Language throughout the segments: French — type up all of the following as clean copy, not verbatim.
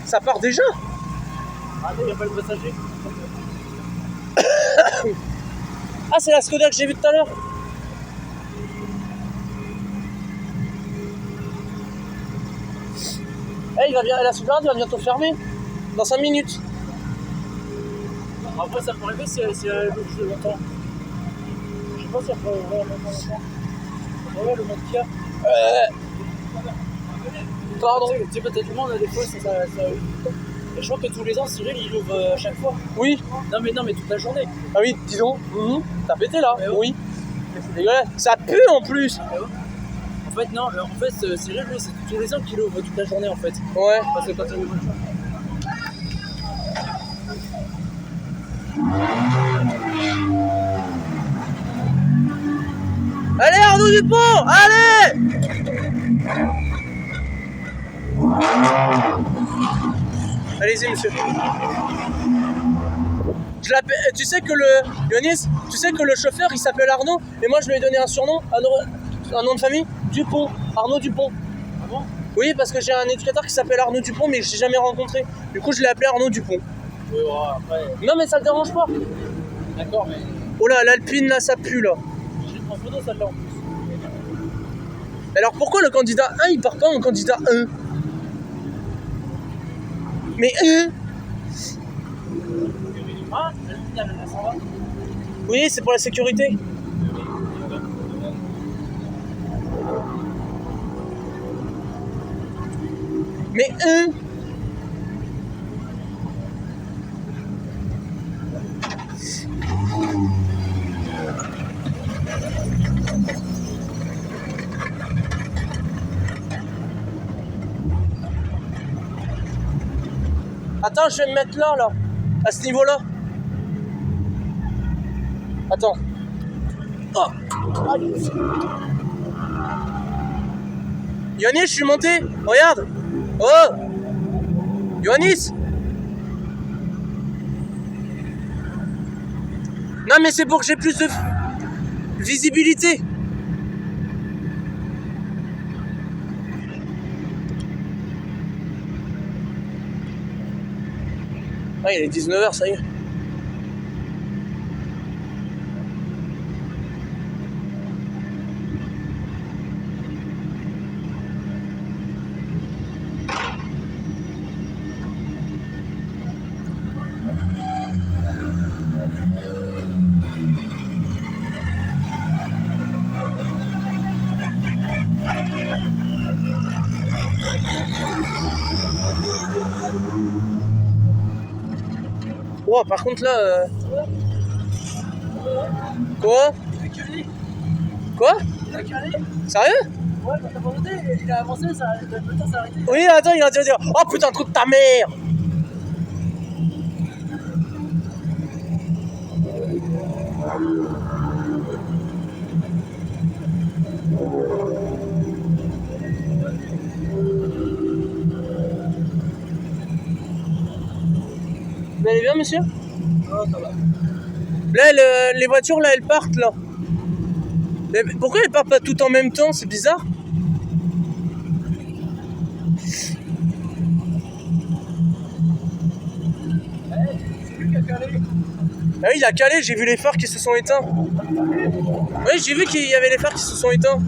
Ça part déjà? Ah non, il n'y a pas le passager. Ah, c'est la Skoda que j'ai vue tout à l'heure. Eh, la sauvegarde va bientôt fermer. Dans 5 minutes. Après, ça peut arriver si elle bouge longtemps. Je sais pas si elle peut ouvrir longtemps. Ouais, le monde qu'il y a. Pardon. Tu sais, peut-être du monde, des fois, ça. Et je crois que tous les ans, Cyril, il ouvre à chaque fois. Oui. Non, mais toute la journée. Ah oui, dis donc. T'as pété là. Ouais. Oui. C'est dégueulasse. Ça pue en plus. En fait, non. En fait, Cyril, lui, c'est tous les ans qu'il ouvre toute la journée, en fait. Ouais. Parce que quand il y a une voiture. Allez, Arnaud Dupont, allez! Allez-y, monsieur. Tu sais que Yonis, tu sais que le chauffeur, il s'appelle Arnaud, et moi, je lui ai donné un surnom, un nom de famille, Dupont, Arnaud Dupont. Ah bon? Oui, parce que j'ai un éducateur qui s'appelle Arnaud Dupont, mais que j'ai jamais rencontré. Du coup, je l'ai appelé Arnaud Dupont. Oui, ouais, après. Non, mais ça le dérange pas. D'accord, mais. Oh là, l'Alpine, là, ça pue, là. J'ai pris en photo celle-là en plus. Alors pourquoi le candidat 1 il part pas en candidat 1? Mais Ah, elle s'en va. oui, c'est pour la sécurité. Mais attends, je vais me mettre là, à ce niveau-là. Attends. Oh. Yonis, je suis monté. Regarde. Oh. Yonis. Non, mais c'est pour que j'ai plus de visibilité. Ah, il est 19h, ça y est. Oh, par contre là. Quoi? Quoi? Il a calé. Sérieux? Ouais, quand t'as pas noté, il a avancé, le temps s'est arrêté. Oui, attends, il a dû dire. Oh putain, trou de ta mère! Vous allez bien, monsieur? Oh, ça va. Là, les voitures, là, elles partent, là. Mais pourquoi elles partent pas toutes en même temps? C'est bizarre. C'est lui qui a calé. Ah oui, il a calé, j'ai vu les phares qui se sont éteints. Oui, j'ai vu qu'il y avait les phares qui se sont éteints.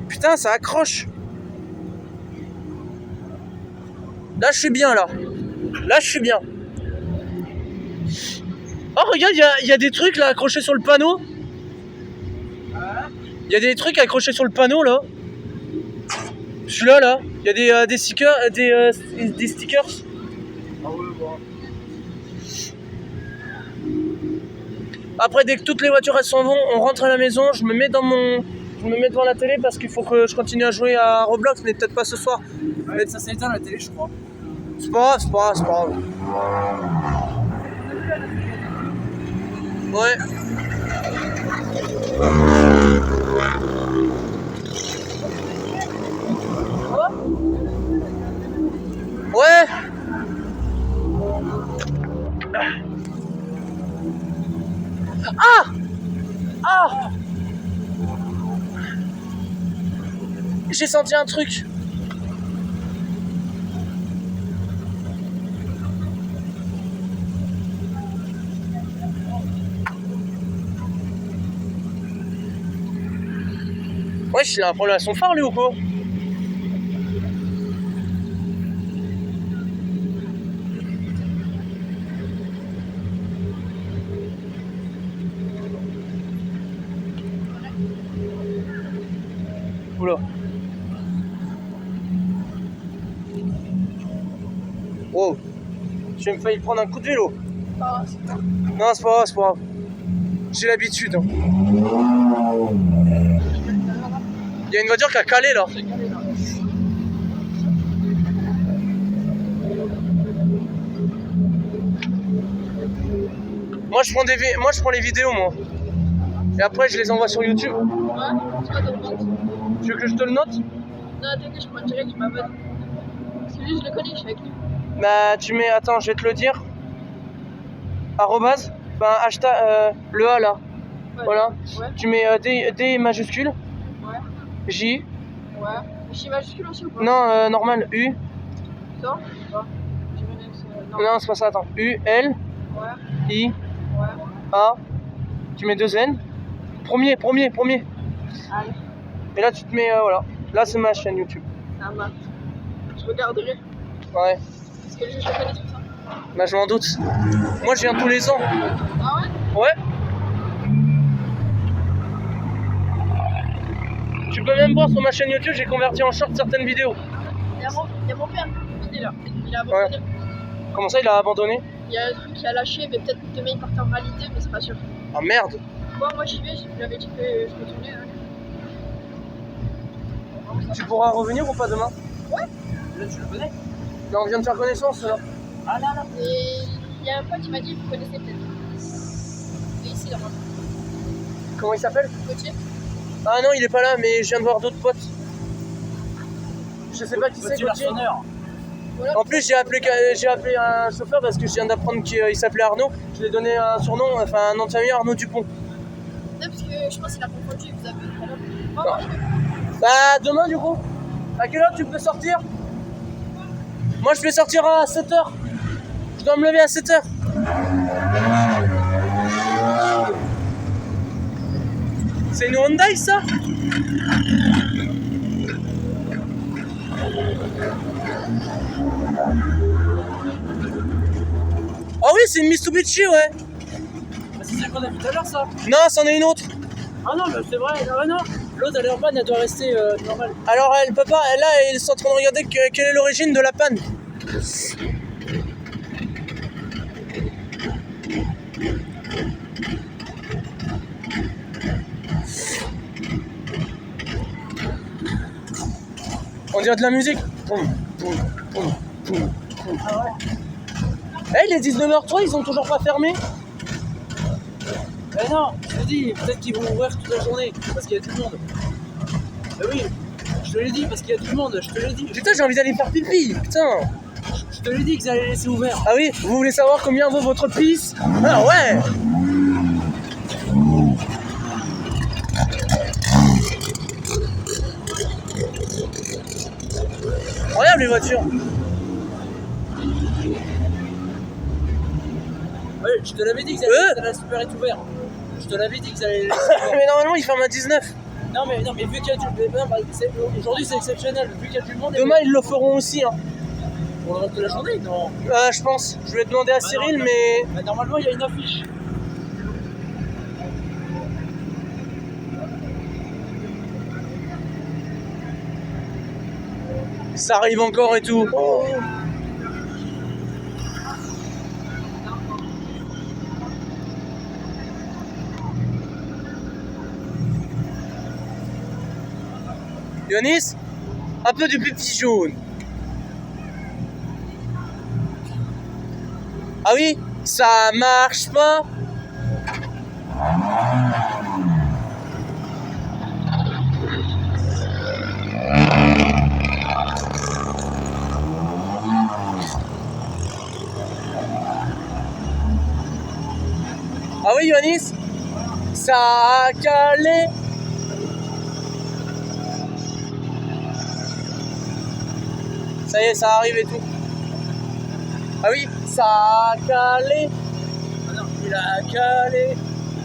Putain, ça accroche. Là, je suis bien, là. Là, je suis bien. Oh, regarde, il y a des trucs, là, accrochés sur le panneau. Il y a des trucs accrochés sur le panneau, là. Celui-là, là. Il y a des stickers. Des stickers. Ah ouais, bon. Après, dès que toutes les voitures, elles s'en vont, on rentre à la maison, je me mets devant la télé parce qu'il faut que je continue à jouer à Roblox, mais peut-être pas ce soir. Ouais, ça s'est éteint la télé, je crois. C'est pas grave, c'est pas grave, c'est pas grave. Ouais. Ouais. Ah. Ah. J'ai senti un truc. Wesh, il a un problème à son phare lui ou quoi? Oula. Wow. J'ai failli prendre un coup de vélo. Ah, Non, c'est pas grave, c'est pas grave. J'ai l'habitude. Hein. Il y a une voiture qui a calé là. Moi je prends les vidéos moi. Et après je les envoie sur YouTube. ouais, c'est quoi ton compte? Tu veux que je te le note? Non, t'inquiète, je prends direct, je m'abonne. Parce que lui, je le connais, je suis avec lui. Bah tu mets, attends, je vais te le dire. Arrobase, enfin hashtag, le A là. Ouais. Voilà. Ouais, Tu mets D majuscule, ouais, J, ouais. J majuscule aussi ou pas? non normal, U, Ça? Pas. J majuscule, non. non c'est pas ça, attends, U, L, Ouais, I, ouais. A, tu mets 2 N, premier. Allez, Et là tu te mets, voilà, là c'est ma chaîne YouTube. ça marche. Je regarderai. Ouais, Parce que je connais tout ça. bah je m'en doute. Moi je viens tous les ans. Ah ouais? Ouais. Tu peux même voir sur ma chaîne YouTube, j'ai converti en short certaines vidéos. Il y a mon père, il est là. Il a abandonné. Ouais. Comment ça il a abandonné? Il y a un truc qui a lâché, mais peut-être que demain il partait en réalité, mais c'est pas sûr. Ah merde. Bon, moi j'y vais, je lui avais dit que je retournais. Hein. Tu pourras revenir ou pas demain? Ouais. Là, tu le connais? Là on vient de faire connaissance là. Ah là là. Et il y a un pote qui m'a dit, vous connaissez peut-être. Il est ici là-bas. Comment il s'appelle? Gauthier. Ah non il est pas là mais je viens de voir d'autres potes. Je sais pas qui c'est Petit Gauthier. garçonneur. Voilà. En plus j'ai appelé un chauffeur parce que je viens d'apprendre qu'il s'appelait Arnaud. Je lui ai donné un surnom, enfin un nom de famille, Arnaud Dupont. Non, parce que je pense qu'il a confondu, vous avez tout à l'heure. Moi, Non. moi, je Bah demain du coup. À quelle heure tu peux sortir? Moi je vais sortir à 7h. Je dois me lever à 7h. C'est une Hyundai ça? Ah oui c'est une Mitsubishi ouais. Bah, c'est celle qu'on a vu tout à l'heure, ça. Non c'en est une autre. Ah non, mais c'est vrai. Ah non. L'autre, elle est en panne, elle doit rester normale. Alors elle peut pas, là ils sont en train de regarder quelle est l'origine de la panne. On dirait de la musique. Ah ouais. Eh il est 19h03, ils ont toujours pas fermé. Eh non, je te dis, peut-être qu'ils vont ouvrir toute la journée, parce qu'il y a du monde. Eh oui, je te l'ai dit, parce qu'il y a du monde, je te l'ai dit. Putain j'ai envie d'aller faire pipi, putain. Je te l'ai dit qu'ils allaient laisser ouvert. Ah oui, vous voulez savoir combien vaut votre pisse? Ah ouais. Regarde les voitures. Ouais, je te l'avais dit qu'ils allaient laisser super être ouvert. Je te l'avais dit qu'ils allaient laisser ouvert. Mais normalement ils ferment à 19. Non mais vu qu'il y a du monde, aujourd'hui c'est exceptionnel, vu qu'il y a du monde. Demain ils le feront aussi hein. Pour le reste de la journée, non. Je pense. Je vais demander à Cyril non, mais... Bah, normalement il y a une affiche. Ça arrive encore et tout. Oh. Yonis, un peu de pipi jaune. Ah oui, ça marche pas. Yonis, ça a calé. Ça y est, ça arrive et tout. Ah oui, ça a calé. Ah non, il a calé.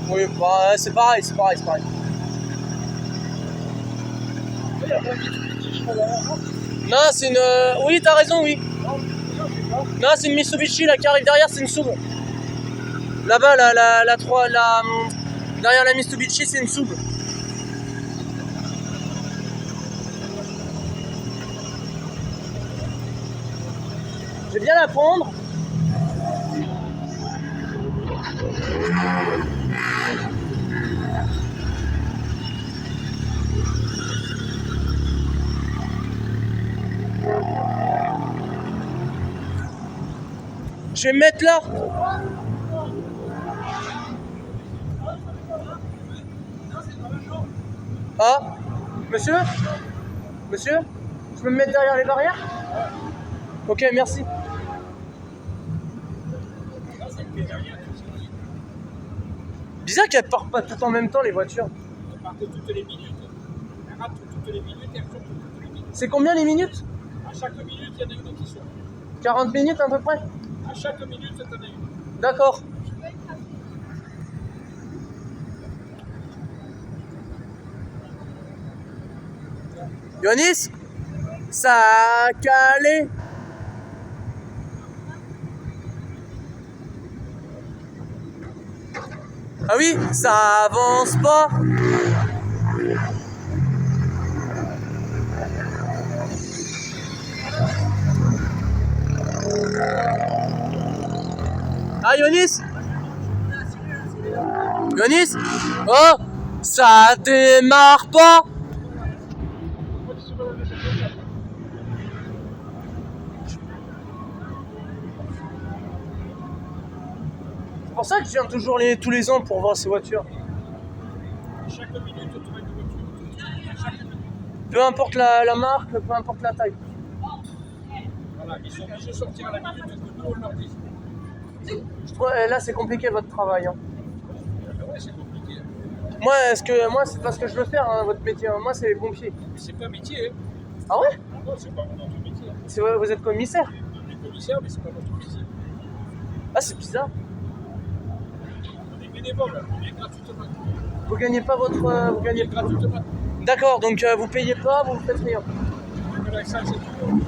Oui, bah, c'est pareil, c'est pareil, c'est pareil. Non, c'est une... Oui, t'as raison, oui. Non, c'est une Mitsubishi, là, qui arrive derrière, c'est une SUV. Là-bas, derrière la Mitsubishi, c'est une SUV. Je vais bien la prendre. Je vais me mettre là. Ah, monsieur? Monsieur? Je peux me mettre derrière les barrières? Ok, merci. Bizarre qu'elles partent pas tout en même temps, les voitures. Elles partent toutes les minutes. Elles rentrent toutes les minutes et elles sortent toutes les minutes. C'est combien les minutes? À chaque minute, il y en a une qui sort. 40 minutes à peu près? À chaque minute, t'en as une. D'accord. Yonis, ça a calé. Ah oui, ça avance pas. Ah Yonis? Yonis? Oh, ça démarre pas. C'est pour ça que je viens toujours tous les ans pour voir ces voitures. Chaque minute, tu vois une voiture. Chaque minute. Peu importe la marque, peu importe la taille. Voilà, ils sont obligés de sortir à la minute que nous, on leur dit. Je trouve, là, c'est compliqué votre travail. Hein. Ouais, c'est compliqué. Moi, c'est pas ce que je veux faire, hein, votre métier. Hein. Moi, c'est les pompiers. Mais c'est pas un métier. Hein. Ah ouais? Non, c'est pas notre métier. Vous êtes commissaire? On est commissaire, mais c'est pas notre métier. Ah, c'est bizarre. On est bénévole, on est gratuitement. Vous gagnez pas votre... vous gagnez... Gratuitement. D'accord, donc vous payez pas, vous faites rien. Avec ça, c'est tout.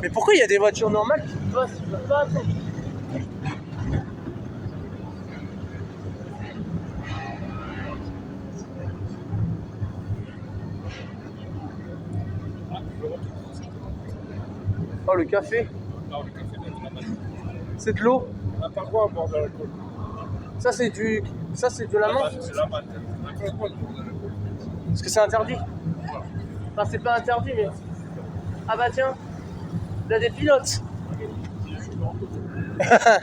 Mais pourquoi il y a des voitures normales qui passent? Je peux pas attendre. Ah, je le retrouve. Oh, le café. Non, le café d'être là-bas. C'est de l'eau. On n'a pas le droit à boire de l'alcool. Ça, c'est de la menthe. C'est la menthe. On n'a pas le droit de boire de l'alcool. Parce que c'est interdit. Enfin, c'est pas interdit, mais... Ah bah tiens, il y a des pilotes. Ah,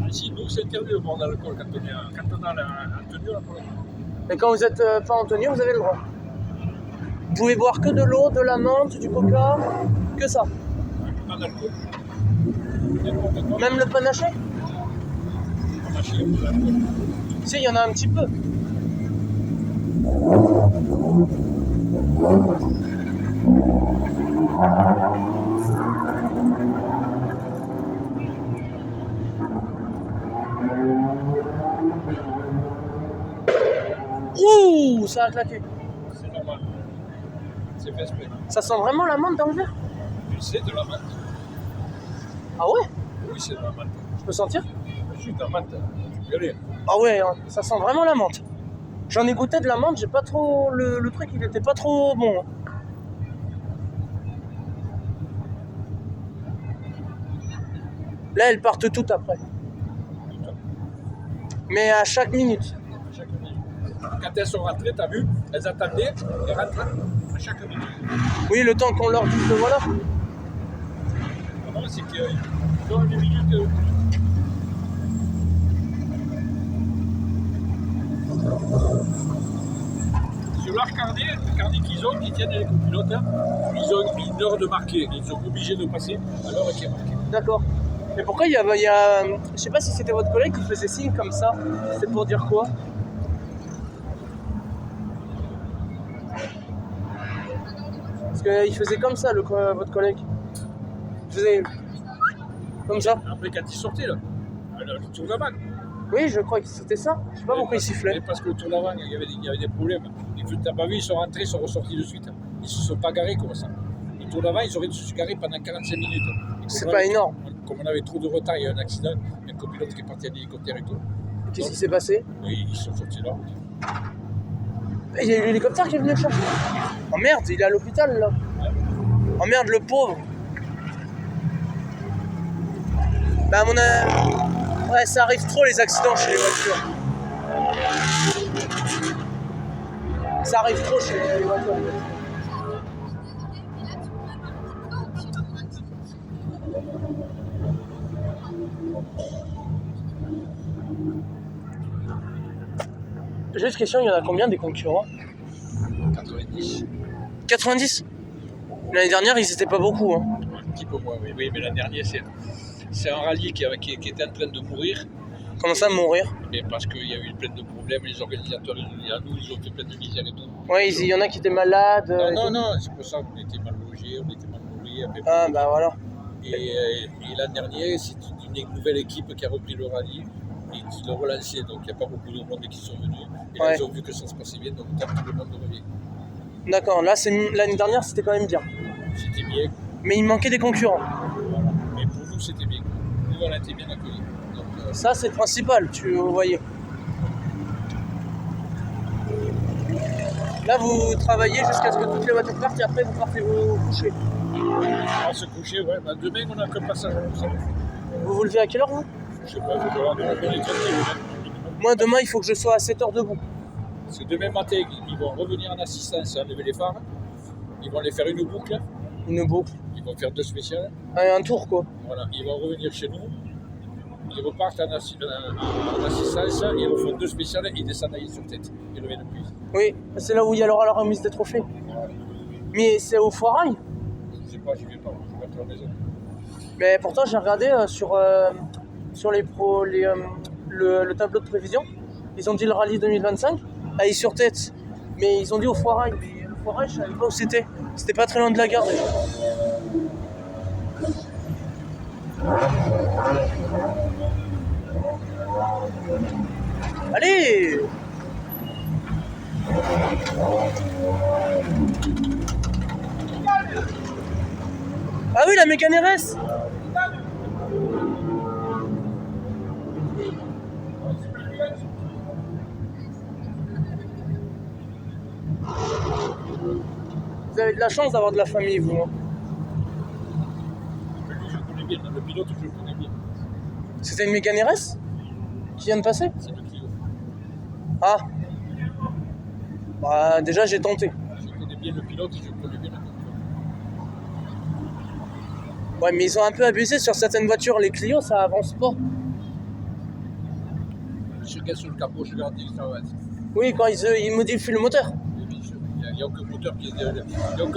si, nous, c'est interdit de boire de l'alcool quand on a un tenue, on n'a pas le droit. Et quand vous êtes pas en tenue, vous avez le droit. Vous pouvez boire que de l'eau, de la menthe, du coca, que ça. Pas d'alcool. N'importe quoi. Même le panaché? On achète de l'alcool. Si, il y en a un petit peu. Ouh, ça a claqué. C'est normal. C'est fait exprès. Ça sent vraiment la menthe dans le verre? C'est de la menthe. Ah ouais? Oui, c'est de la menthe. Je peux sentir? C'est de la menthe. Tu peux aller. Ah ouais, hein, ça sent vraiment la menthe. J'en ai goûté de la menthe, j'ai pas trop... Le truc, il était pas trop bon. Hein. Là, elles partent toutes après. Mais à chaque minute. Chaque minute. Quand elles sont rentrées, t'as vu, elles attendaient et rentraient à chaque minute. Oui, le temps qu'on leur dise que voilà. Non, c'est qu'ils ont une minute. Sur leur carnet, le carnet qu'ils autres qui tiennent les copilotes, hein, ils ont une heure de marquer. Ils sont obligés de passer à l'heure qui est marquée. D'accord. Mais pourquoi il y a... Je sais pas si c'était votre collègue qui faisait signe comme ça. C'était pour dire quoi? Parce qu'il faisait comme ça, votre collègue. Il faisait... comme ça. Après, quand il sortait, là, le tour d'avant. Oui, je crois que c'était ça. Je sais pas pourquoi il sifflait. Parce que le tour d'avant, il y avait des problèmes. T'as pas vu, ils sont rentrés, ils sont ressortis de suite. Ils se sont pas garés comme ça. Le tour d'avant, ils auraient dû se garer pendant 45 minutes. C'est pas énorme. Comme on avait trop de retard, il y a eu un accident, un copilote qui est parti à l'hélicoptère et tout. Qu'est-ce qui s'est passé? Oui, ils sont sortis là. Il y a eu l'hélicoptère qui est venu le chercher. Oh merde, il est à l'hôpital là. Oh merde, le pauvre. Bah à mon avis... Ouais, ça arrive trop les accidents chez les voitures. Ça arrive trop chez les voitures. Juste question, il y en a combien des concurrents? 90. 90? L'année dernière, ils étaient pas beaucoup. Hein. Un petit peu moins, oui, mais l'an dernier, c'est un rallye qui était en train de mourir. Comment ça, mourir? Mais parce qu'il y a eu plein de problèmes, les organisateurs, ils ont fait plein de misère et tout. Ouais, il y en a qui étaient malades. Non, c'est pour ça qu'on était mal logés, on était mal nourris. Ah, bah voilà. Et l'an dernier, c'est une nouvelle équipe qui a repris le rallye et qui l'a relancé. Donc il n'y a pas beaucoup de monde qui sont venus. Et là, Ouais. ils ont vu que ça se passait bien, donc tout le monde revient. D'accord, là, l'année dernière, c'était quand même bien. C'était bien. Mais il manquait des concurrents. Voilà. Mais pour nous, c'était bien. Nous, on a été bien accueillis. Donc, Ça, c'est le principal, vous voyez. Là, vous travaillez jusqu'à ce que toutes les voitures partent et après, vous partez vous coucher. on va se coucher, ouais. Bah, demain, on a qu'un passage. Vous vous levez à quelle heure, vous? Je sais pas, il faut voir, on est tranquille. Moi, demain, il faut que je sois à 7h debout. Parce que demain matin, ils vont revenir en assistance, enlever les phares. Ils vont aller faire une boucle. Une boucle. Ils vont faire 2 spéciales. Un tour, quoi. Voilà. Ils vont revenir chez nous. Ils repartent en assistance. Ils refont 2 spéciales et ils descendent à sur tête. Ils reviennent plus. Oui, c'est là où il y aura la remise des trophées. Voilà. Mais c'est au Foirail. Je sais pas, j'y vais pas. Je vais rentrer à la maison. Mais pourtant, j'ai regardé sur les le tableau de prévision. Ils ont dit le rallye 2025 à Is-sur-Tête. Mais ils ont dit au Foirail. Mais le Foirail, je savais pas où c'était. C'était pas très loin de la gare déjà. Allez! Ah oui, la Mégane RS! Vous avez de la chance d'avoir de la famille, vous. Hein. Mais lui, je le connais bien. Le pilote, je le connais bien. C'était une Mégane RS qui vient de passer? C'est le Clio. Ah. Bah, déjà, j'ai tenté. Je connais bien le pilote et je connais bien le conducteur. Ouais, mais ils ont un peu abusé sur certaines voitures. Les Clio, ça avance pas. Je regarde sur le capot, je regarde ça avance. Oui, quand ils modifient le moteur. Il n'y a aucun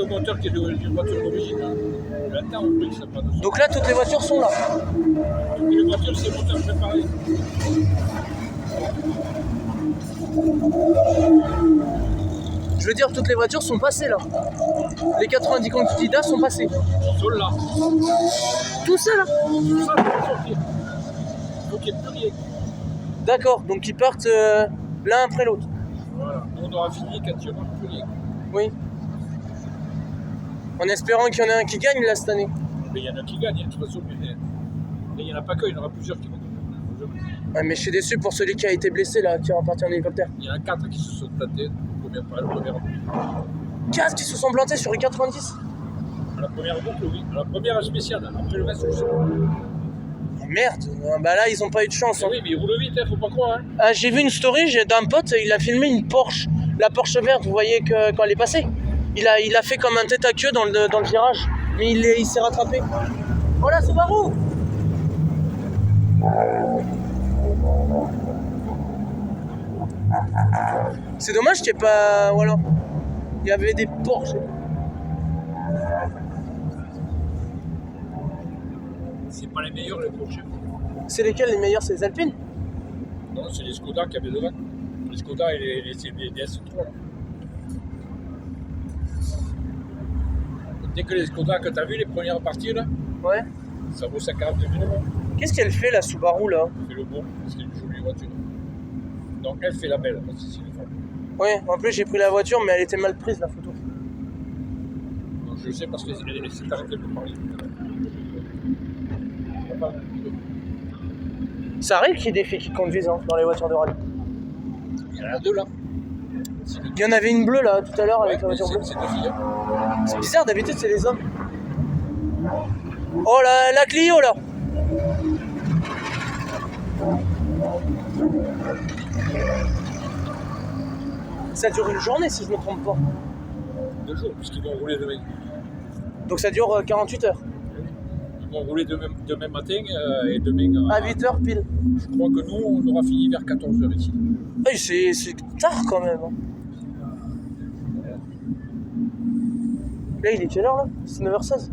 moteur qui est d'une voiture d'origine. Maintenant, on peut que ça pas de. Donc là, toutes les voitures sont là. Toutes les voitures, c'est moteur préparé. Je veux dire, toutes les voitures sont passées là. Les 90 candidats sont passés. Ils sont là. Tout ça là. Tout ça, c'est sortir. Donc il n'y a plus rien. D'accord, donc ils partent l'un après l'autre. Voilà. On aura fini quand il n'y aura plus rien. Oui. En espérant qu'il y en ait un qui gagne là cette année. Mais il y en a qui gagnent, de toute façon. Mais il n'y en a pas qu'un, il y en aura plusieurs qui vont gagner. Ouais, mais je suis déçu pour celui qui a été blessé là, qui est reparti en hélicoptère. Il y en a 4 qui se sont plantés. La première boucle. 4 qui se sont plantés sur les 90. La première boucle, oui. La première spéciale. Après le reste, je sais pas. Oh, merde, bah là ils ont pas eu de chance. Hein. Oui, mais il roule vite, faut pas croire. Hein. Ah, j'ai vu une story d'un pote, il a filmé une Porsche. La Porsche verte, vous voyez que quand elle est passée. Il a fait comme un tête à queue dans le virage. Mais il s'est rattrapé. Oh là, Subaru! C'est dommage qu'il n'y ait pas... Voilà. Il Il y avait des Porsche. C'est pas les meilleurs, les Porsche. C'est lesquels les meilleurs? C'est les Alpines? Non, c'est les Skoda qu'il y avait devant. Les Skoda et les S3. Là. Dès que les Skoda que tu as vu, les premières parties, là, Ouais. ça vaut 52 000 euros. Qu'est-ce qu'elle fait la Subaru là? C'est le bon, c'est une jolie voiture. Donc elle fait la belle, parce que c'est une femme. Ouais, en plus j'ai pris la voiture mais elle était mal prise la photo. Donc je sais parce qu'elle s'est arrêtée de me parler. Ça arrive qu'il y ait des filles qui conduisent hein, dans les voitures de rallye. Il y en a deux là. Il y en avait une bleue là tout à l'heure avec la Ouais, voiture bleue. c'est deux filles. Hein. C'est bizarre, d'habitude c'est les hommes. Oh la Clio là. Ça dure une journée si je ne me trompe pas. 2 jours, puisqu'ils vont rouler demain. Donc ça dure 48 heures. Ils vont rouler demain matin et demain À 8 heures pile. Je crois que nous, on aura fini vers 14h ici. Ah, c'est tard quand même. Hein. Là il est quelle heure là? C'est 9h16.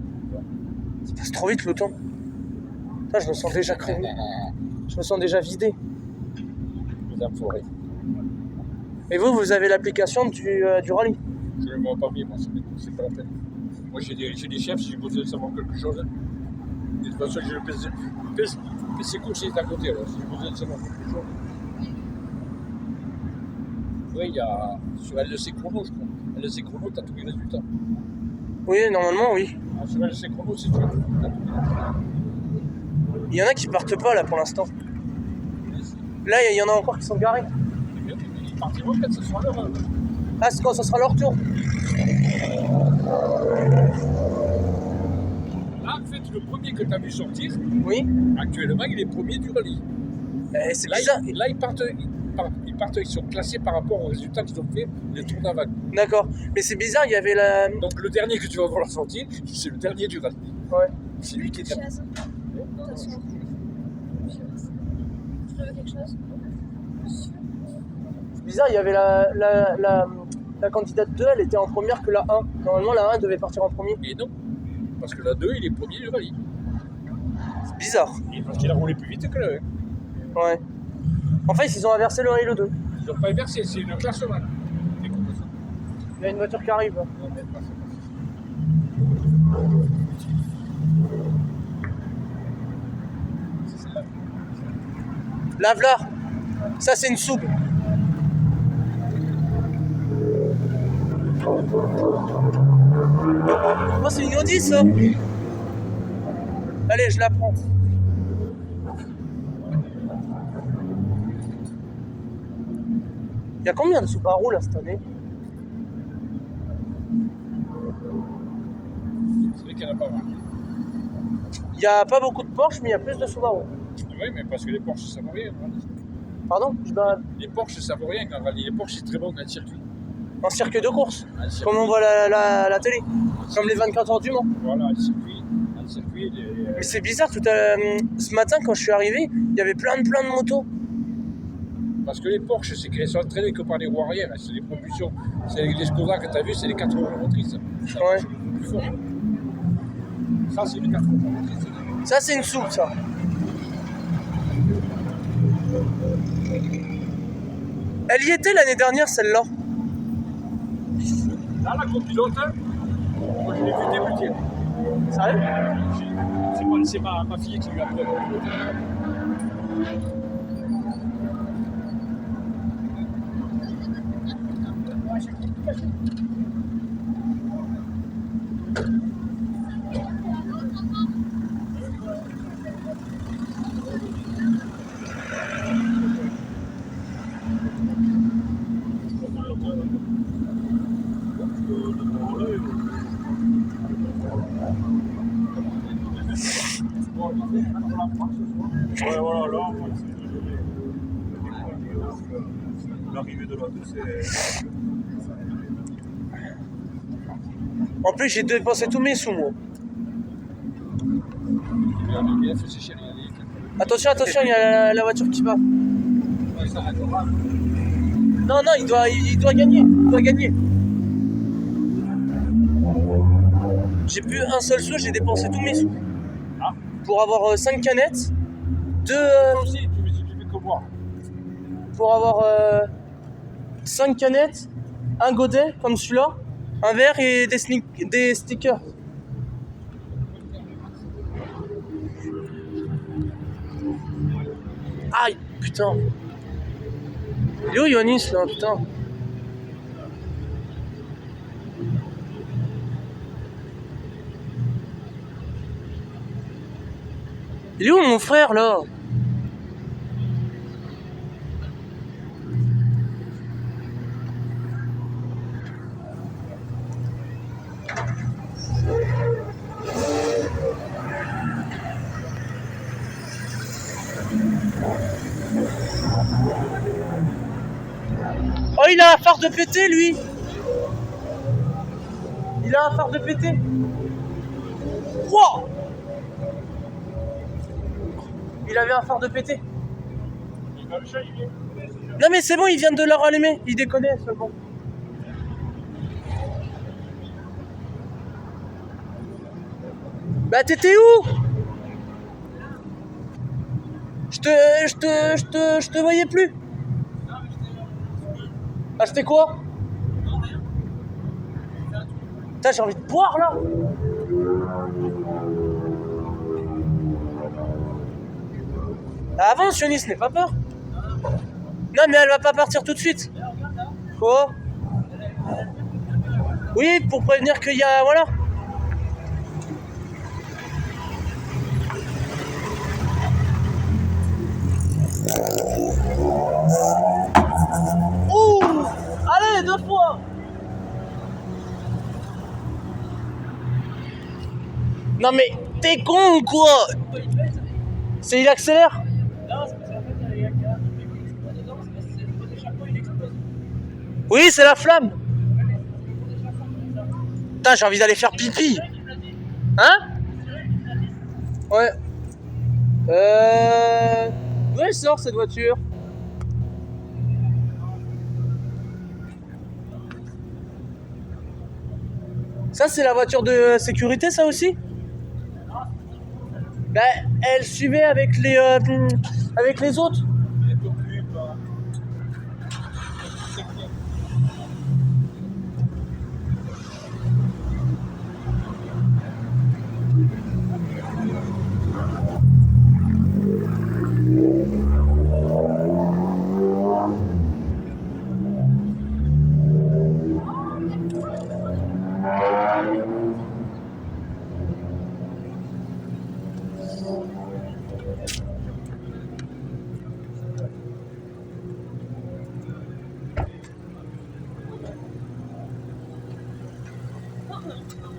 Ça passe trop vite le temps. Putain, je me sens déjà crevé. Je me sens déjà vidé. Mesdames forêt. Et vous avez l'application du rallye? Je ne m'en pas mis, moi, c'est pas la peine. Moi, j'ai des chefs, si j'ai besoin de savoir quelque chose. Et de toute façon, j'ai le PC course, il est à côté, alors si j'ai besoin de savoir quelque chose. Oui, il y a sur LEC Chrono, je crois. LEC Chrono, tu as tous les résultats. Oui, normalement, oui. Ah, sur LEC Chrono, c'est tu as tous les résultats. Il y en a qui partent pas là pour l'instant. Là, il y en a encore qui sont garés. Ils partiront peut-être ce soir l'heure. Ah, c'est quand ça sera leur tour. Là, en fait, le premier que tu as vu sortir, Oui. actuellement, il est premier du rallye. C'est Là, bizarre. là ils sont classés par rapport aux résultats qu'ils ont fait les tours d'avant. D'accord. Mais c'est bizarre, il y avait la. Donc le dernier que tu vas voir la sortie, c'est le dernier du rallye. Ouais. C'est lui qui est Chaise. Attention. Tu veux quelque chose? C'est bizarre, il y avait la candidate 2, elle était en première que la 1. Normalement, la 1 devait partir en premier. Et non, parce que la 2, il est premier du rallye. C'est bizarre. Et parce qu'il a roulé plus vite que le 1. Ouais. En fait, ils ont inversé le 1 et le 2. Ils n'ont pas inversé, c'est une classement. C'est comme ça. Il y a une voiture qui arrive. Là. Non, mais pas, c'est pas ça. C'est celle-là. La v'là. Ça, c'est une soupe. Oh, c'est une Audi, ça. Allez, je la prends. Il y a combien de Subaru là cette année? C'est vrai qu'il n'y en a pas mal. Il n'y a pas beaucoup de Porsche, mais il y a plus de Subaru. Oui, mais parce que les Porsche, ça vaut rien. Pardon? Les Porsche, ça vaut rien en rallye. Les Porsche, c'est très bon dans le circuit. En circuit de course, Un circuit. comme on voit la télé, comme les 24 heures du Mans. Voilà, le circuit. Un circuit, Mais c'est bizarre, ce matin quand je suis arrivé, il y avait plein de motos. parce que les Porsche, c'est qu'elles sont entraînées que par les roues arrière. C'est les propulsions. C'est les Skoda que tu as vu, c'est les 4 roues motrices. Ça Ouais. marche beaucoup plus fort. Ça, c'est les 4 roues motrices. Ça, c'est une soupe, ça. Elle y était l'année dernière, celle-là. Là, la copilote, moi, je l'ai vu débuter. Sérieux? C'est ma fille qui lui a appris à copiloter. Ouais, voilà, là, moi, l'arrivée de l'autre, c'est. En plus, j'ai dépensé tous mes sous, moi. Attention, il y a la voiture qui va. Non, il doit gagner. Il doit gagner. J'ai plus un seul sou, j'ai dépensé tous mes sous. Ah. Pour avoir 5 canettes, Toi aussi, tu fais que moi. pour avoir 5 canettes, un godet comme celui-là, un verre et des stickers. Aïe, putain. Il est où Yonis là, putain? Il est où mon frère là? Oh, il a un phare de péter lui. Il a un phare de péter. Wow. Il avait un phare de péter. Non mais c'est bon, il vient de la rallumer. Il déconnait seulement. Bah t'étais où? Je te voyais plus. Acheter quoi? Putain, j'ai envie de boire là. Avance, Yonis, n'aie pas peur. Non, mais elle va pas partir tout de suite. Quoi? Oui, pour prévenir qu'il y a... Voilà. Ouh! Allez, 2 fois. Non mais, t'es con ou quoi? C'est il accélère? Oui, c'est la flamme. Putain, j'ai envie d'aller faire pipi. Hein? Ouais. D'où elle sort cette voiture? Ça, c'est la voiture de sécurité, ça aussi? Bah, elle suivait avec les autres.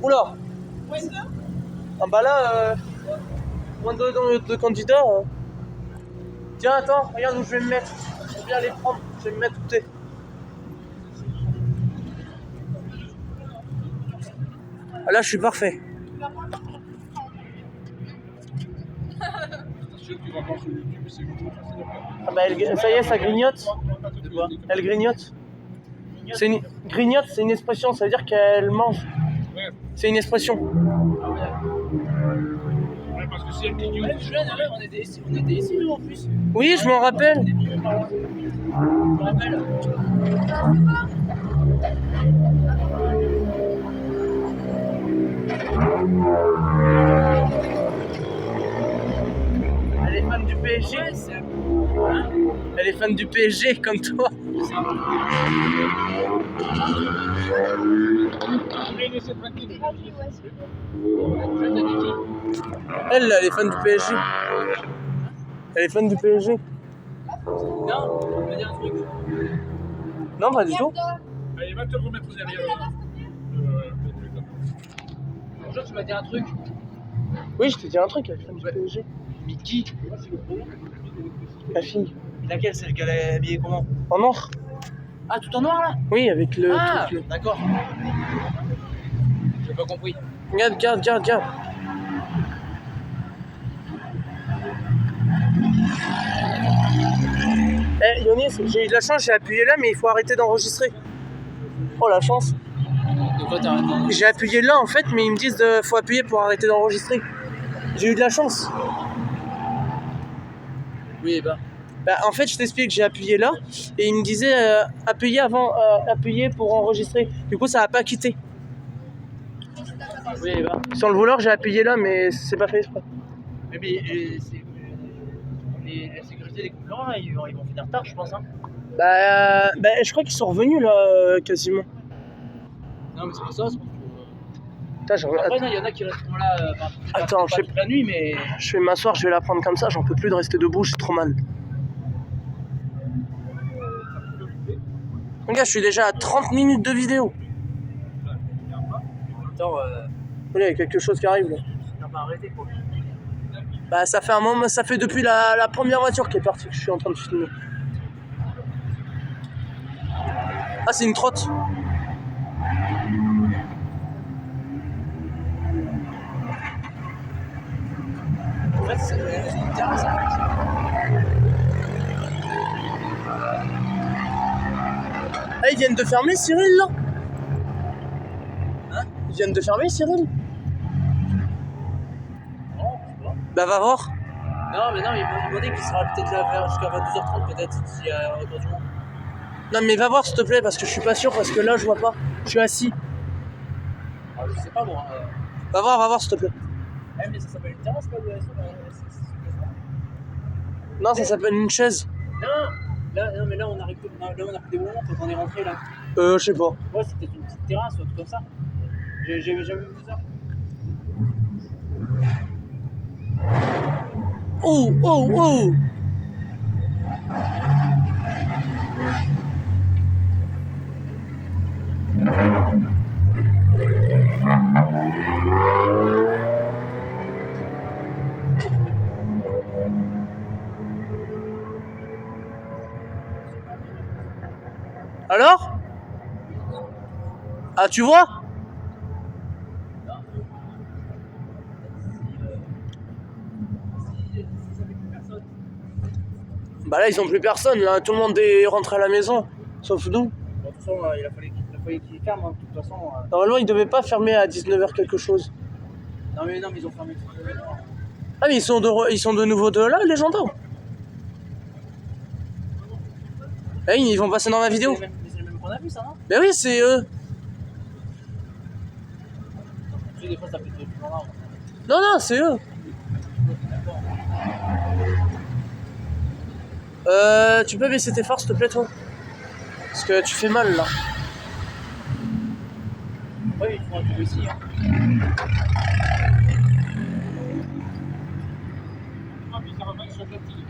Oula. Ah bah là, moins de candidats. Tiens, attends, regarde où je vais me mettre. Je vais aller prendre, je vais me mettre où t'es. Ah là, je suis parfait. Ah bah ça y est, ça grignote. Elle grignote. C'est une grignote, c'est une expression, ça veut dire qu'elle mange. C'est une expression. Ouais, parce que si elle clignote. Ouais, Julien, on était ici, nous, en plus. Oui, je m'en rappelle. Je me rappelle. Elle est fan du PSG. Ouais, c'est... Elle est fan du PSG comme toi. Elle, là, elle est fan du PSG. Elle est fan du PSG. Non, on va dire un truc. Non, pas du tout. Allez, va te remettre derrière. Bonjour, tu m'as dit un truc. Oui, je t'ai dit un truc, elle est fan du PSG. Mais qui? La fille. Laquelle? Celle qu'elle est habillée comment? En or. Ah, tout en noir, là? Oui, avec le Ah, truc. d'accord. J'ai pas compris. Regarde. Eh, Yonis, j'ai eu de la chance, j'ai appuyé là, mais il faut arrêter d'enregistrer. Oh, la chance. De quoi t'as arrêté? J'ai appuyé là en fait, mais ils me disent faut appuyer pour arrêter d'enregistrer. J'ai eu de la chance. Oui, bah. Bah, en fait, je t'explique, j'ai appuyé là et il me disait appuyer avant, appuyer pour enregistrer. Du coup, ça a pas quitté. Oui, bah. Sur le voleur, j'ai appuyé là, mais c'est pas fait exprès. Mais la sécurité des concurrents, là, ils vont finir tard, je pense. Hein. Bah, je crois qu'ils sont revenus là, quasiment. Non, mais c'est pas ça, c'est Putain, Après, non, il y en a qui resteront là Attends, pas toute la nuit, mais. je vais m'asseoir, je vais la prendre comme ça, j'en peux plus de rester debout, j'ai trop mal. Regarde, je suis déjà à 30 minutes de vidéo. Attends, Il y a quelque chose qui arrive là. on va arrêter quoi. Bah, ça fait un moment, ça fait depuis la première voiture qui est partie que je suis en train de filmer. Ah, c'est une trotte. En fait, c'est une terrasse. Ah, ils viennent de fermer Cyril là. Hein? Ils viennent de fermer Cyril. Non, je sais pas. Bah, va voir. Non, mais non, ils m'ont dit qu'il sera peut-être là jusqu'à 22h30, peut-être, s'il y a encore du monde. Non, mais va voir s'il te plaît, parce que je suis pas sûr, parce que là, je vois pas. Je suis assis. Alors, je sais pas, moi. Va voir s'il te plaît. Mais ça s'appelle une terrasse, là, Non, ça s'appelle une chaise. Non, mais là, on a pris des moments quand on est rentré, là. Je sais pas. Ouais, c'est peut-être une petite terrasse ou un truc comme ça. J'ai jamais vu ça. Oh, oh, oh. Alors? Ah, tu vois? Bah là, ils ont plus personne, là. Tout le monde est rentré à la maison, sauf nous. Bon, de toute façon, il a fallu qu'il ferme, hein, de toute façon. Normalement, ils devaient pas fermer à 19h quelque chose. Non, mais ils ont fermé tout. Ah, mais ils sont de nouveau de là, les gendarmes. Eh, ils vont passer dans ma vidéo. C'est les mêmes qu'on a vu, ça, non? Mais oui, c'est eux. Tu sais, des fois, ça peut être du gendarme. Non, c'est eux. Tu peux baisser tes phares, s'il te plaît, toi? Parce que tu fais mal, là. Oui, il faut un peu ici. Hein. Ah, mais ça va pas, ils sont petits.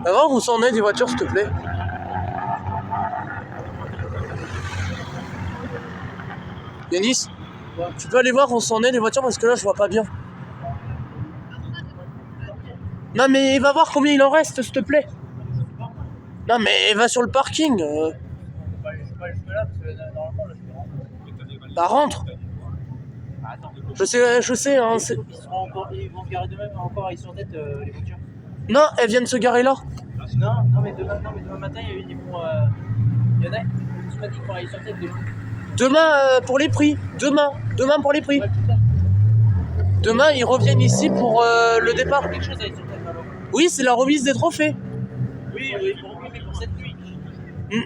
Va voir où s'en est des voitures, s'il te plaît. Yanis, tu peux aller voir où s'en est les voitures parce que là, je vois pas bien. Non, mais va voir combien il en reste, s'il te plaît. Non, mais va sur le parking. Je vais pas aller jusque-là, parce que normalement, là, je vais rentrer. Bah, rentre. Attends. Je sais, hein. Ils vont se garer de même encore, ils sont en tête, les voitures. Non, elles viennent se garer là. Non, mais demain matin, ils vont. Il y en a, tu m'as dit quand ils sont en tête demain. Demain, pour les prix. Demain pour les prix. Ouais, putain. Demain, ils reviennent ici pour le départ. Quelque chose, ils sont en tête là-bas. Oui, c'est la remise des trophées. Oui, mais pour cette nuit.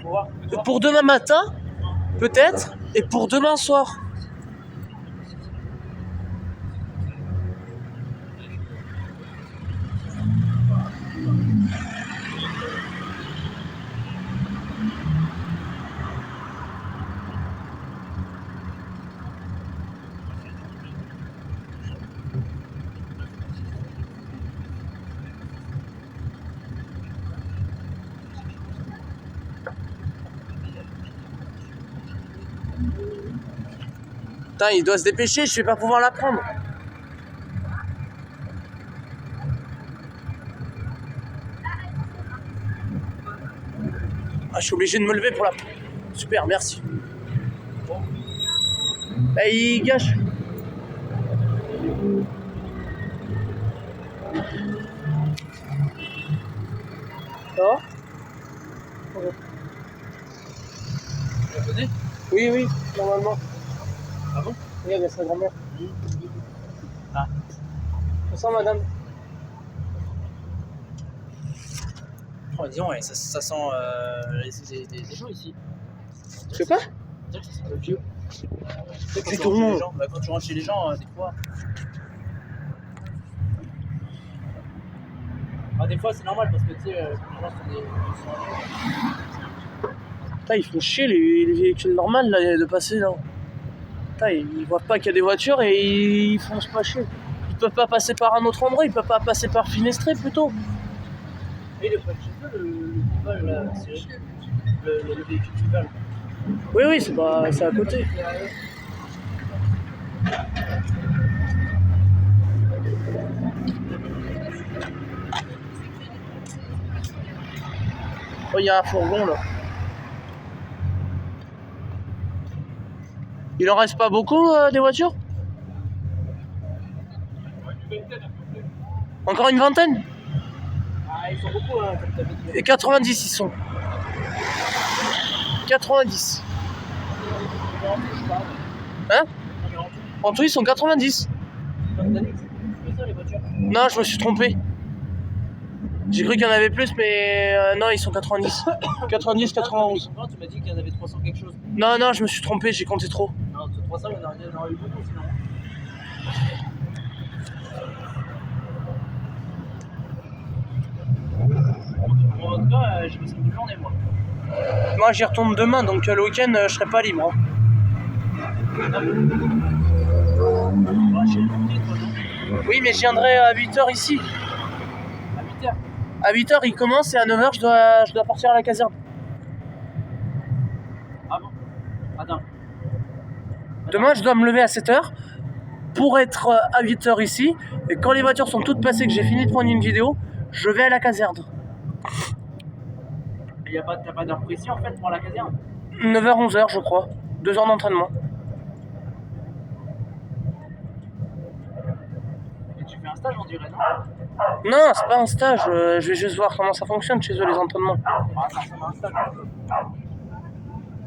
Pour voir. Pour demain matin, peut-être, et pour demain soir. Putain, il doit se dépêcher, je vais pas pouvoir la prendre. Ah, je suis obligé de me lever pour la... Super, merci. Bah, il gâche. Ça va? Tu la connais? Oui, oui, normalement. Ah bon? Regarde, il y a sa grand-mère. Ah. Bonsoir, madame. Oh, disons, ouais, ça sent des gens ici. Je sais pas. On dirait que ça sent le vieux. C'est Quand tu tout rentres le chez les monde. gens, bah, quand tu rentres chez les gens, des fois. Ah, des fois, c'est normal parce que tu sais, les gens sont Putain, ils font chier les véhicules normales là, de passer là. Putain, ils voient pas qu'il y a des voitures et ils foncent pas chier. Ils peuvent pas passer par un autre endroit, ils peuvent pas passer par Finestré plutôt. Et le chez eux, le Duval, là, c'est le véhicule Duval. Oui, oui, c'est à côté. Oh, il y a un fourgon là. Il en reste pas beaucoup des voitures? Encore une vingtaine? Ah, ils sont beaucoup, hein, comme t'avais dit. Et 90 ils sont. 90. Hein? En tout ils sont 90. Les voitures. Non, je me suis trompé. J'ai cru qu'il y en avait plus, mais non, ils sont 90. 90, 91. Non, tu m'as dit qu'il y en avait 300 quelque chose. Non, non, je me suis trompé, j'ai compté trop. Non, 300, il y en aurait eu beaucoup sinon. Bon, en tout cas, j'ai passé une bonne journée, moi. Moi, j'y retourne demain, donc le week-end, je serai pas libre. Hein. Ouais, chez le pompier, toi, non? Oui, mais je viendrai à 8h ici. À 8h. À 8h, il commence et à 9h, je dois partir à la caserne. Ah bon? Attends. Demain, je dois me lever à 7h pour être à 8h ici. Et quand les voitures sont toutes passées, que j'ai fini de prendre une vidéo, je vais à la caserne. T'as pas d'heure précis en fait pour la caserne? 9h, 11h, je crois. 2 heures d'entraînement. Et tu fais un stage, on dirait, non? Non, c'est pas un stage. Je vais juste voir comment ça fonctionne chez eux, les entraînements. Ah, ça ressemble à un stage.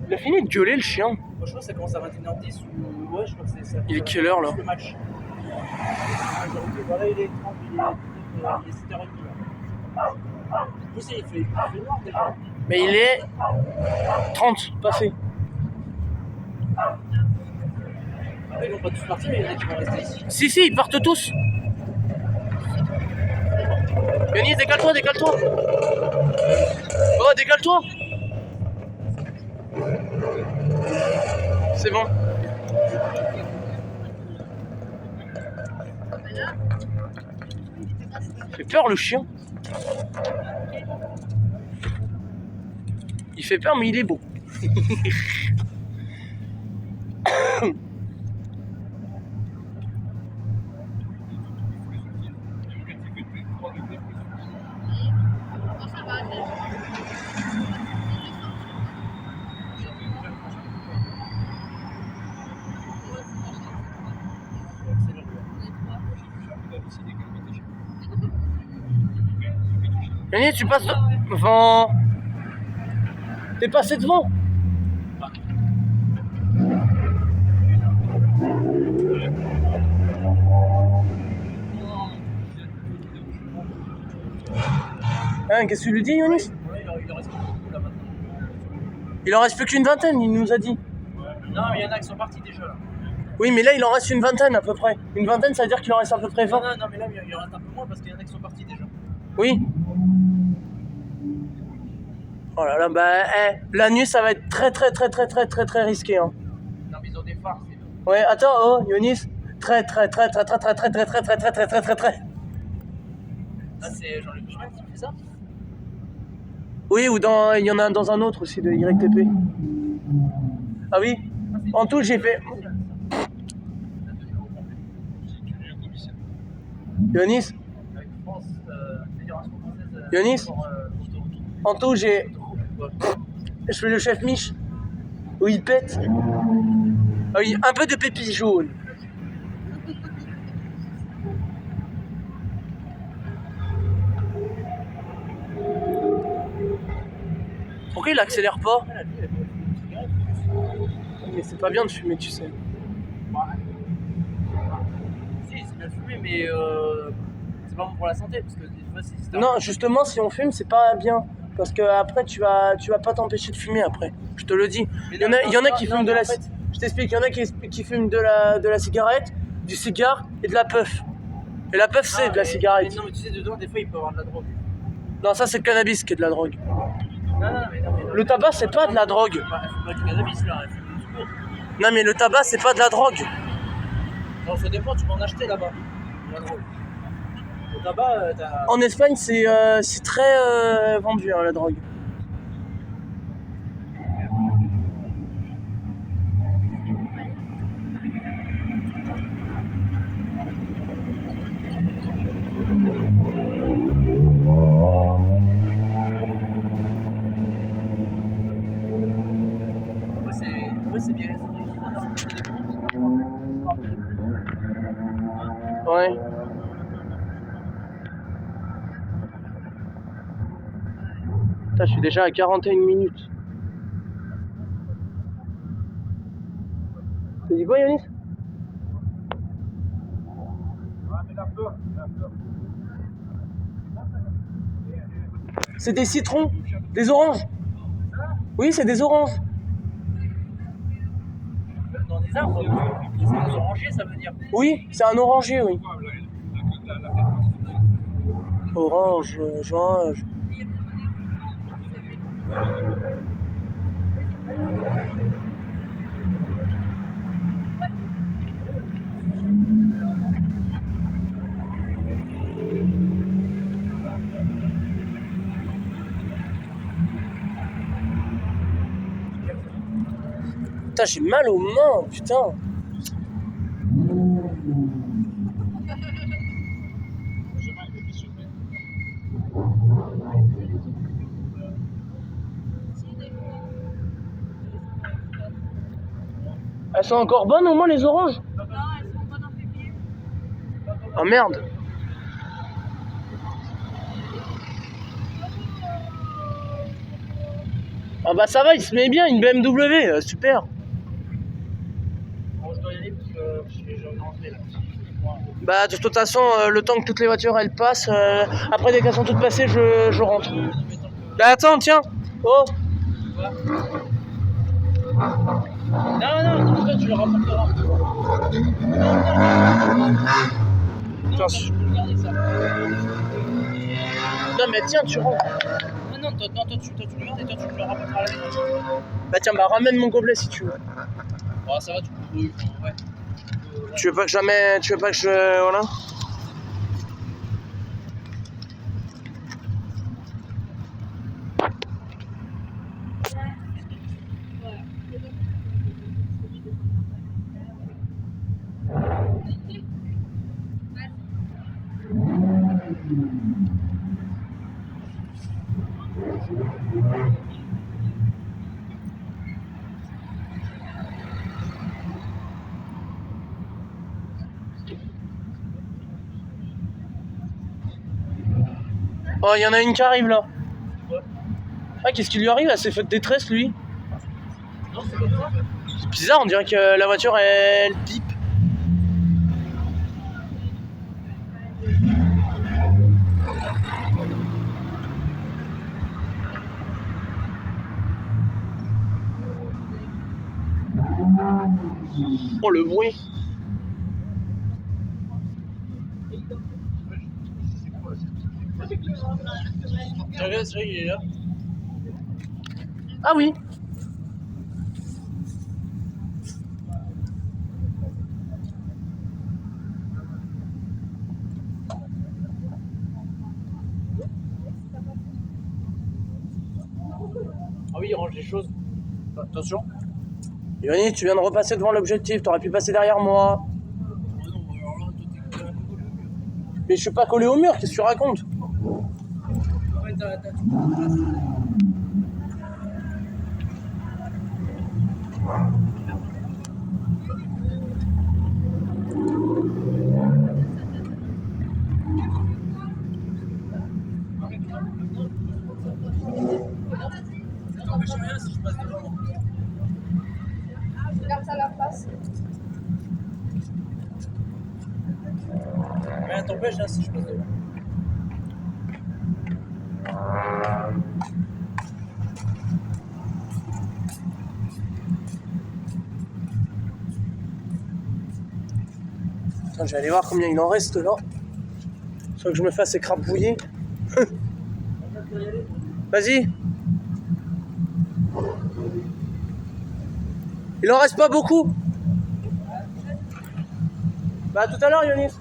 Il a fini de gueuler, le chien. Moi, je crois que ça commence à 21h10 ou. Ouais, je crois que c'est ça. Il est quelle heure, là? Le match. Voilà, il est 30, il est 7h30. Tu sais, il fait noir déjà. Mais il est 30, pas fait. Après, ils vont pas tous partir, mais il y en a qui vont rester ici. Si, si, ils partent tous. Yonis, décale-toi, décale-toi. Oh, décale-toi. C'est bon. Il fait peur, le chien. Il fait peur, mais il est beau. Yonis, tu passes devant. T'es passé devant. Hein, qu'est-ce que tu lui dis, Yonis? Il en reste beaucoup là maintenant. Il en reste plus qu'une vingtaine, il nous a dit. Non, mais il y en a qui sont partis déjà là. Oui, mais là, il en reste une vingtaine à peu près. Une vingtaine, ça veut dire qu'il en reste à peu près 20. Non, mais là, il en reste un peu moins parce qu'il y en a qui sont partis déjà. Oui. Oh là là, bah, la nuit, ça va être très risqué. Hein. Non, mais ils ont des phares, c'est tout. Ouais, attends, oh, Yonis. Très. Là, c'est Jean-Luc Buchmann qui fait ça. Oui, ou il y en a un dans un autre aussi de YTP. Ah oui. En tout, j'ai fait. Yonis. Avec France, Fédération française. Yonis. En tout, j'ai. Je fais le chef Mich. Où il pète. Ah oui, un peu de pépis jaune. il accélère pas. Ah, lui, il a fait une cigarette. Mais c'est pas bien de fumer, tu sais. Si, c'est bien de fumer, mais c'est pas bon pour la santé, parce que des fois, c'est... Non, justement, si on fume, c'est pas bien. Parce que après, tu vas pas t'empêcher de fumer après. Je te le dis. Il y en a qui fument de la... Je t'explique, il y en a qui fument de la cigarette, du cigare et de la puff. Et la puff, c'est de la cigarette. Non, mais tu sais, dedans, des fois, il peut y avoir de la drogue. Non, ça, c'est le cannabis qui est de la drogue. Non, mais non. Le tabac, c'est pas de la drogue. Elle fume pas du cannabis, là, elle fume du sport. Non, mais le tabac, c'est pas de la drogue. Non, ça dépend, tu peux en acheter là-bas. La drogue. Le tabac, t'as... En Espagne, c'est très vendu, hein, la drogue. Ouais, c'est bien. Ouais. Putain, je suis déjà à 41 minutes. T'as dit quoi, Yanis? C'est des citrons, des oranges. Oui, c'est des oranges. Dans des arbres, c'est des orangers, ça veut dire. Oui, c'est un oranger, oui. Orange, orange. Putain, j'ai mal aux mains, putain. Elles sont encore bonnes au moins les oranges? Non, elles sont bonnes en février. Oh merde. Ah bah ça va, il se met bien, une BMW, super. Bon, je dois y aller parce que je vais rentrer là. Bah de toute façon, le temps que toutes les voitures elles passent, après dès qu'elles sont toutes passées, je rentre. Bah attends, tiens. Oh. Non, toi tu le rapporteras. Putain, Je peux le garder ça. non mais tiens, tu rentres. Non, toi tu le gardes et toi tu le rapporteras à la maison. Bah tiens, bah ramène mon gobelet si tu veux. Bon, ça va, tu peux. Ouais. Tu veux pas que je... Voilà. Oh, il y en a une qui arrive là. Ah, qu'est-ce qui lui arrive? Elle s'est faite détresse lui. Non, c'est comme ça. C'est bizarre, on dirait que la voiture elle pipe. Oh le bruit. Regarde, c'est vrai qu'il est là. Ah oui. Ah oui, il range les choses. Attention. Yoni, tu viens de repasser devant l'objectif, t'aurais pu passer derrière moi. Oh non, alors là, toi t'es collé au mur. Mais je suis pas collé au mur, qu'est-ce que tu racontes? Ouais, t'as tout en place. Regarde ça la place. Mais t'empêche là si je passe devant. Attends, je vais aller voir combien il en reste là. Soit que je me fasse écrabouiller. Vas-y. Il en reste pas beaucoup. Bah à tout à l'heure Yonis.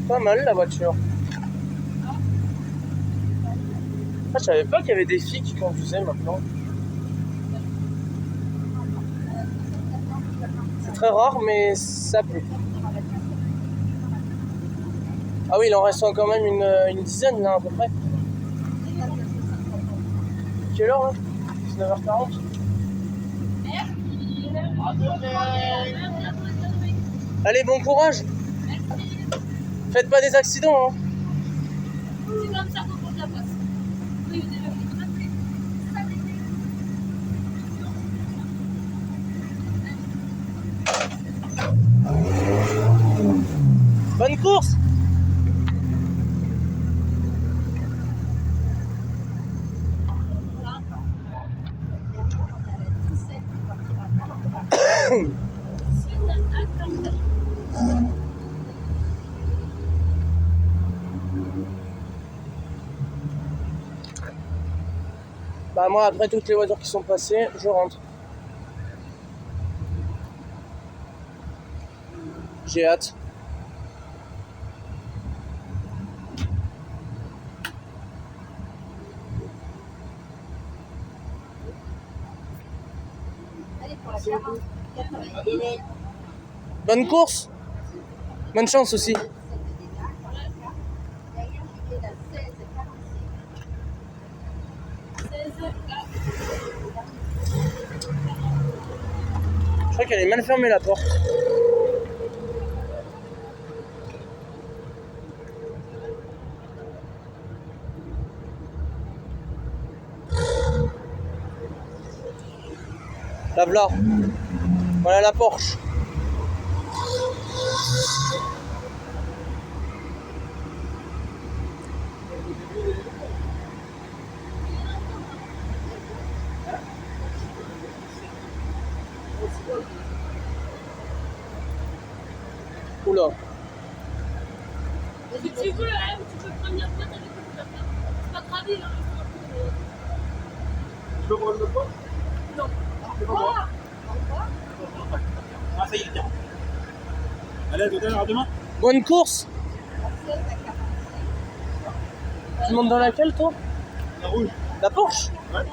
Pas mal la voiture. Ah, je savais pas qu'il y avait des filles qui conduisaient maintenant. C'est très rare, mais ça peut. Ah oui, il en reste quand même une dizaine là à peu près. Quelle heure là 19h40. Allez, bon courage. Faites pas des accidents, hein. C'est comme ça qu'on prend la place. Oui, vous avez Bonne course. Bah moi après toutes les voitures qui sont passées, je rentre. J'ai hâte. Bonne course. Bonne chance aussi. Je crois qu'elle est mal fermée la porte. La voilà. Voilà la Porsche. Oula. Si tu veux, hein, tu peux prendre la boîte avec le papa. C'est pas grave, hein. Je peux prendre le pot? Non. Ah, ça y est, tiens. Allez, à tout à l'heure, à demain. Bonne course. Tu montes dans laquelle toi? La rouge. La Porsche? Ouais.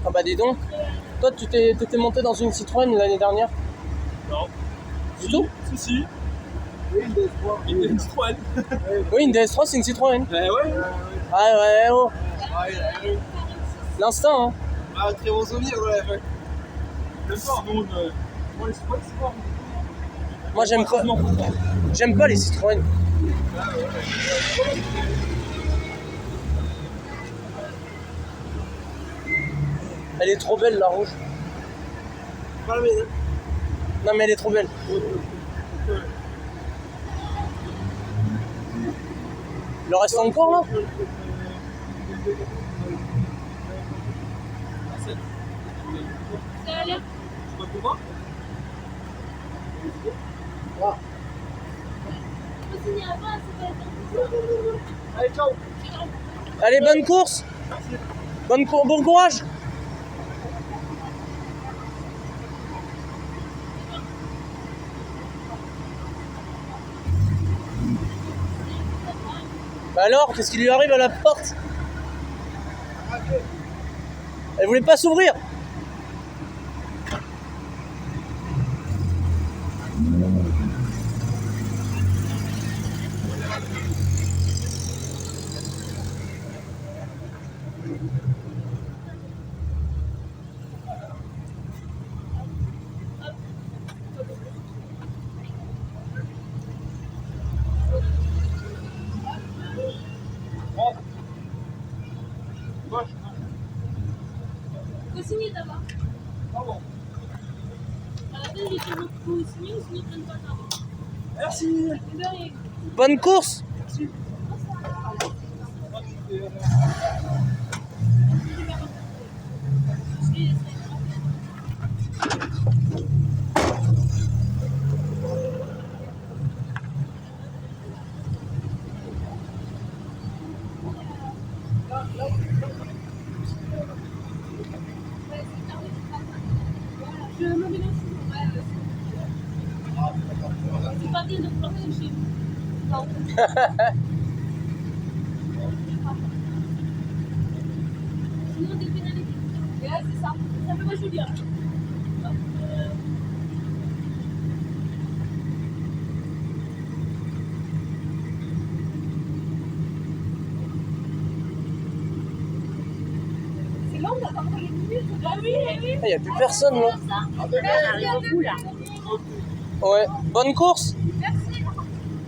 Ah bah dis donc. Toi tu t'étais monté dans une Citroën l'année dernière? Non. Du tout? Si. Oui, une DS3. Une Citroën. Oui, une DS3 c'est une Citroën. Ouais. Ah ouais, oh. Ouais. L'instinct hein. Ah, très bon souvenir, ouais. Le soir, nous, moi, les Citroën, c'est fort. Moi j'aime pas les Citroën. Elle est trop belle la rouge. Pas la mienne. Non mais elle est trop belle. Il en reste encore là? Ça a l'air. Tu vas pouvoir? Je peux signer avant, c'est pas Allez, ciao. Allez, bonne course. Bon courage. Bah alors, qu'est-ce qui lui arrive à la porte? Elle voulait pas s'ouvrir. Vous signez ou sinon je donne pas le pardon. Merci. De rien. Bonne course. Je me mélange souvent. C'est pas bien de planter chez vous. Non. Sinon, des pénalités. Et là, c'est ça. Ça peut pas jouer bien. C'est long d'attendre les minutes. Ah oui, oui. Il n'y a plus personne là. Arrive au bout là. Ouais. Bonne course. Merci.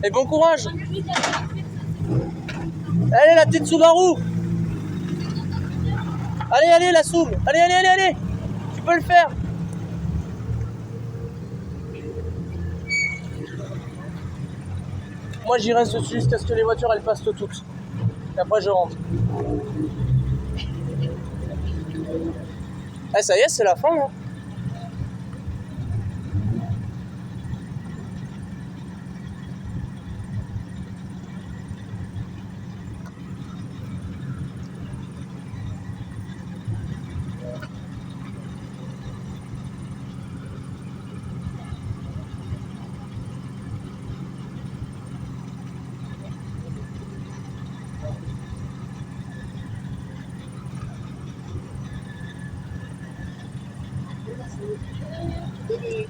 Et bon courage. Allez, la petite Subaru. Allez, allez, la Sub. Allez, allez, allez, allez. Tu peux le faire. Moi, j'y reste dessus jusqu'à ce que les voitures elles passent toutes. Et après, je rentre. Ah, ça y est, c'est la fin. Hein.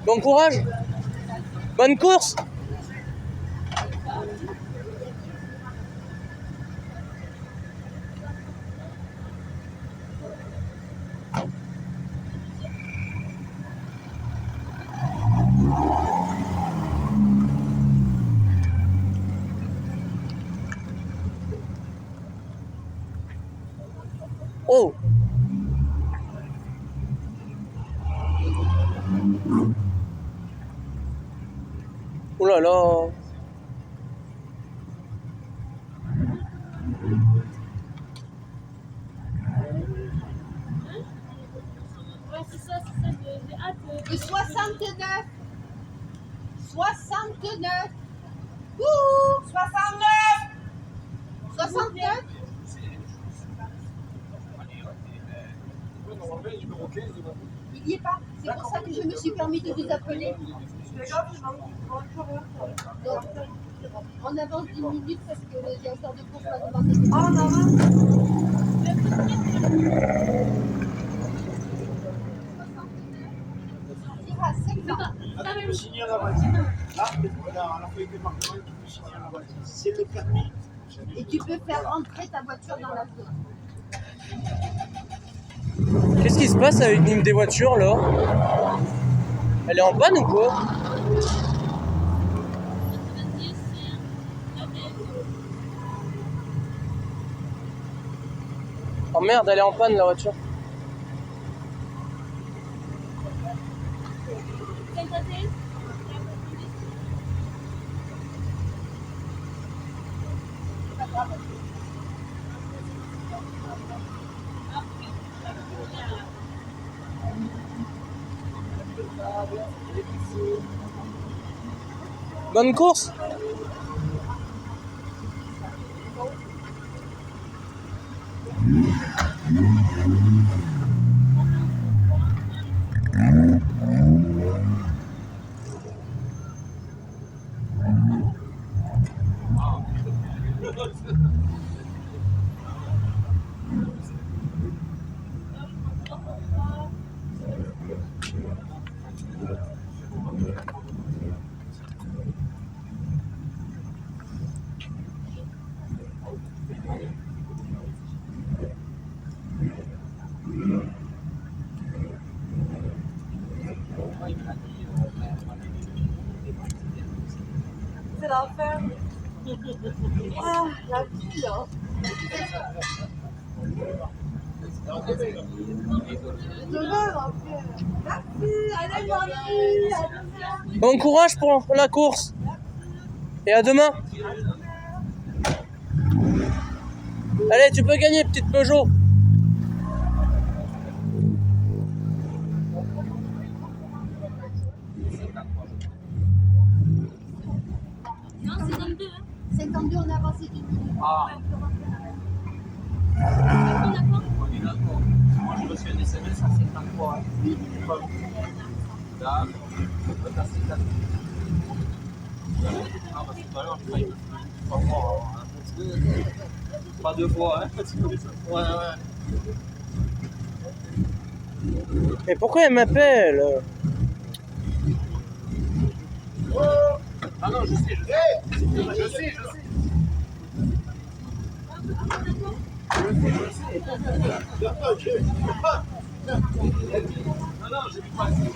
Bon courage. Bonne course. Oh. Oh là là. Ouais, c'est ça, j'ai hâte. Le 69. 69. Ouh 69. 69. Il n'y est pas. C'est pour ça que je me suis permis de vous appeler. Donc, on avance 10 minutes parce que le directeur de course m'a demandé de... Ah, on avance. Tu peux signer à la valise. Là, à la feuille de département, tu peux signer à la valise. C'est le permis. Et tu peux faire entrer ta voiture dans la zone. Qu'est-ce qui se passe avec l'une des voitures là? Elle est en panne ou quoi? Oh merde, elle est en panne la voiture. Bonne course. C'est l'enfer. Ah, la vie là. Demain, l'enfer. Merci, allez, mamie. Bon courage pour la course. Et à demain. Allez, tu peux gagner, petite Peugeot. Non, 52. 52, on a avancé d'une minute. Ah. On a quoi? On est d'accord. Moi, j'ai reçu un SMS à 53. Là, on peut passer 4. Ah, parce que tout à l'heure, j'ai failli me 3 fois. Pas 2 fois, hein. Ouais, ouais. Mais pourquoi elle m'appelle? Ah non, je sais. Je sais. Non, j'ai vu passer.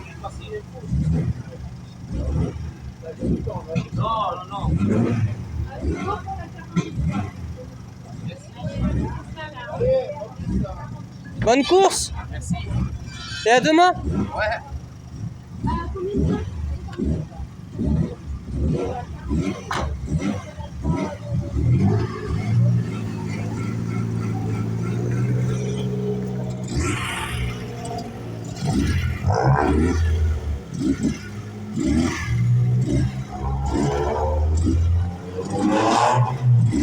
Non. Bonne course. Merci. Et à demain. Ouais.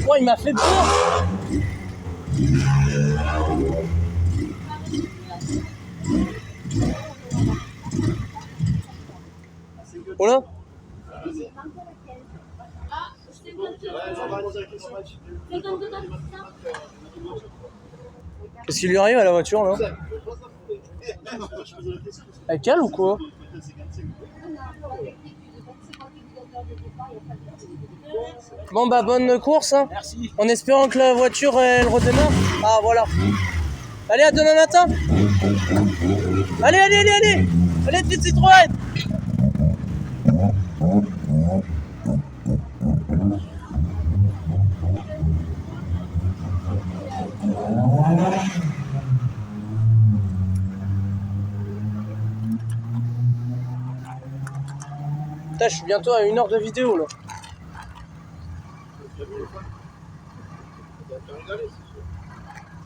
Oh, il m'a fait peur. Oh là. Ah, 52. 52 dans le Qu'est-ce qui lui arrive à la voiture là? Elle cale ou quoi? Bon bah bonne course hein. Merci. En espérant que la voiture elle redémarre. Ah voilà. Allez à demain matin. Allez. Allez petite Citroën. Putain, je suis bientôt à 1 heure de vidéo là.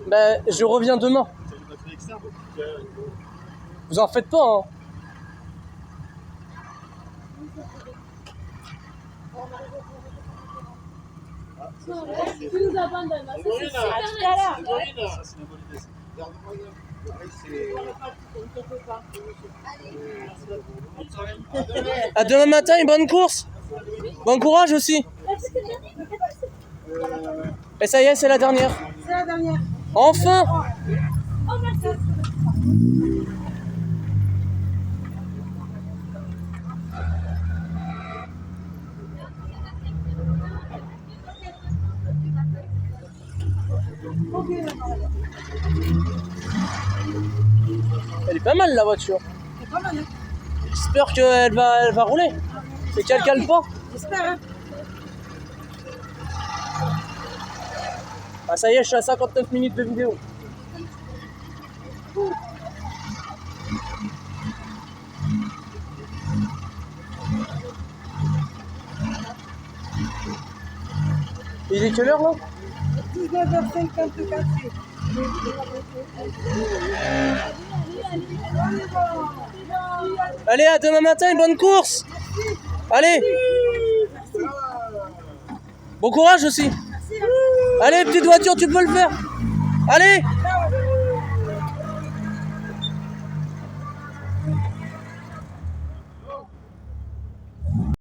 Ben, je reviens demain. Vous en faites pas, hein. Tu nous abandonnes, là. Ça, c'est super net. À demain matin et bonne course. Bon courage aussi. Et ça y est, c'est la dernière. C'est la dernière. Enfin. Oh, merci. Elle est pas mal la voiture. C'est pas mal, hein. J'espère qu'elle va rouler. C'est qu'elle cale pas. J'espère, hein. Ah ça y est, je suis à 59 minutes de vidéo. Il est quelle heure là? 19h54. Allez, à demain matin et bonne course. Allez. Bon courage aussi. Allez, petite voiture, tu peux le faire. Allez.